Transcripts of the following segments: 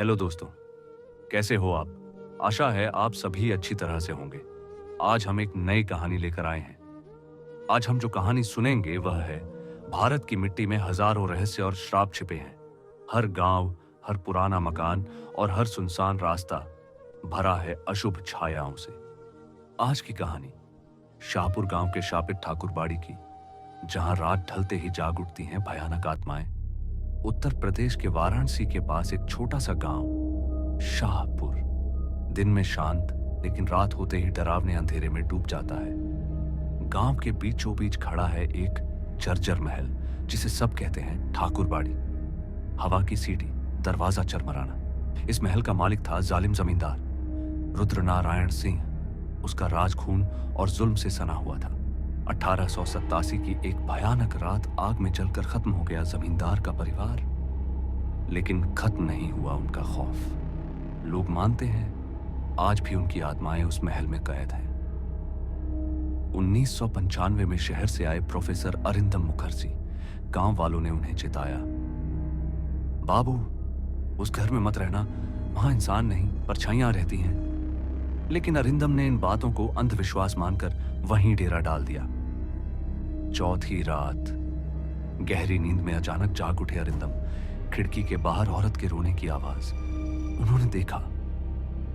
Hello दोस्तों, कैसे हो आप? आशा है आप सभी अच्छी तरह से होंगे। आज हम एक नई कहानी लेकर आए हैं। आज हम जो कहानी सुनेंगे वह है भारत की मिट्टी में हजारों रहस्य और श्राप छिपे हैं। हर गांव, हर पुराना मकान और हर सुनसान रास्ता भरा है अशुभ छायाओं से। आज की कहानी शाहपुर गांव के शापित ठाकुर बाड़ी की, जहां रात ढलते ही जाग उठती हैं भयानक आत्माएं। उत्तर प्रदेश के वाराणसी के पास एक छोटा सा गांव शाहपुर दिन में शांत, लेकिन रात होते ही डरावने अंधेरे में डूब जाता है। गांव के बीचों बीच खड़ा है एक जर्जर महल, जिसे सब कहते हैं ठाकुर बाड़ी। हवा की सीढ़ी, दरवाजा चरमराना। इस महल का मालिक था जालिम जमींदार रुद्रनारायण सिंह। उसका राज खून और जुल्म से सना हुआ था। 1887 की एक भयानक रात आग में जलकर खत्म हो गया जमींदार का परिवार। लेकिन खत्म नहीं हुआ उनका खौफ। लोग मानते हैं आज भी उनकी आत्माएं उस महल में कैद हैं। 1995 में शहर से आए प्रोफेसर अरिंदम मुखर्जी, गांव वालों ने उन्हें चिताया। बाबू, उस घर में मत रहना, वहां इंसान नहीं परछाइयां रहती हैं। लेकिन अरिंदम ने इन बातों को अंधविश्वास मानकर वहीं डेरा डाल दिया। चौथी रात गहरी नींद में अचानक जाग उठे अरिंदम। खिड़की के बाहर औरत के रोने की आवाज। उन्होंने देखा,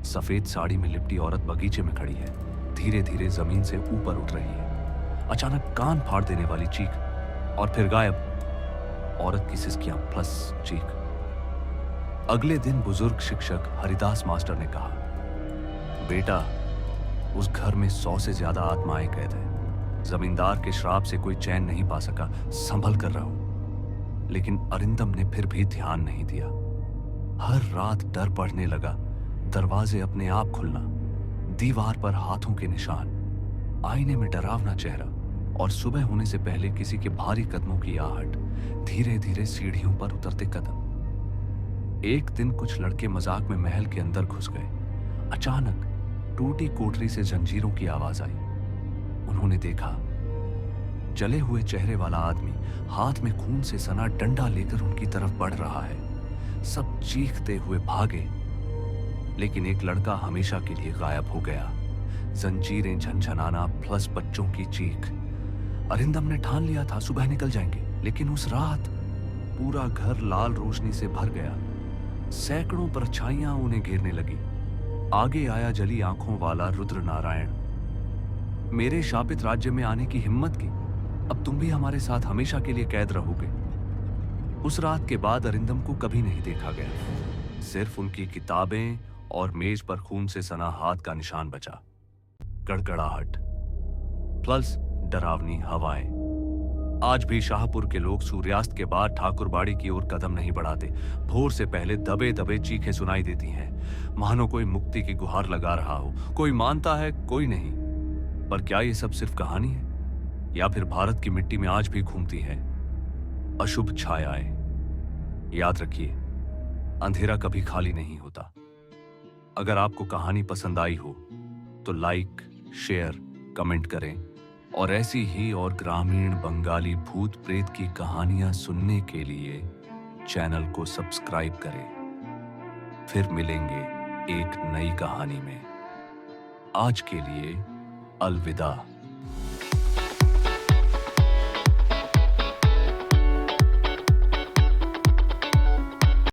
सफेद साड़ी में लिपटी औरत बगीचे में खड़ी है, धीरे धीरे जमीन से ऊपर उठ रही है। अचानक कान फाड़ देने वाली चीख और फिर गायब। औरत की सिसकियां प्लस चीख। अगले दिन बुजुर्ग शिक्षक हरिदास मास्टर ने कहा, बेटा, उस घर में 100 से ज्यादा आत्माएं कैद है। जमींदार के श्राप से कोई चैन नहीं पा सका, संभल कर रहो। लेकिन अरिंदम ने फिर भी ध्यान नहीं दिया। हर रात डर बढ़ने लगा। दरवाजे अपने आप खुलना, दीवार पर हाथों के निशान, आईने में डरावना चेहरा और सुबह होने से पहले किसी के भारी कदमों की आहट, धीरे धीरे सीढ़ियों पर उतरते कदम। एक दिन कुछ लड़के मजाक में महल के अंदर घुस गए। अचानक टूटी कोठरी से जंजीरों की आवाज आई। उन्होंने देखा, जले हुए चेहरे वाला आदमी हाथ में खून से सना डंडा लेकर उनकी तरफ बढ़ रहा है। सब चीखते हुए भागे, लेकिन एक लड़का हमेशा के लिए गायब हो गया। जंजीरें झनझनाना प्लस बच्चों की चीख। अरिंदम ने ठान लिया था सुबह निकल जाएंगे, लेकिन उस रात पूरा घर लाल रोशनी से भर गया। सैकड़ों परछाइयां उन्हें घेरने लगी। आगे आया जली आंखों वाला रुद्रनारायण। मेरे शापित राज्य में आने की हिम्मत की, अब तुम भी हमारे साथ हमेशा के लिए कैद रहोगे। उस रात के बाद अरिंदम को कभी नहीं देखा गया। सिर्फ उनकी किताबें और मेज पर खून से सना हाथ का निशान बचा। गड़गड़ाहट प्लस डरावनी हवाएं। आज भी शाहपुर के लोग सूर्यास्त के बाद ठाकुरबाड़ी की ओर कदम नहीं बढ़ाते। भोर से पहले दबे दबे चीखें सुनाई देती हैं, मानो कोई मुक्ति की गुहार लगा रहा हो। कोई मानता है, कोई नहीं। पर क्या ये सब सिर्फ कहानी है, या फिर भारत की मिट्टी में आज भी घूमती है अशुभ छायाएं? याद रखिए, अंधेरा कभी खाली नहीं होता। अगर आपको कहानी पसंद आई हो तो लाइक, शेयर, कमेंट करें और ऐसी ही और ग्रामीण बंगाली भूत प्रेत की कहानियां सुनने के लिए चैनल को सब्सक्राइब करें। फिर मिलेंगे एक नई कहानी में। आज के लिए अलविदा।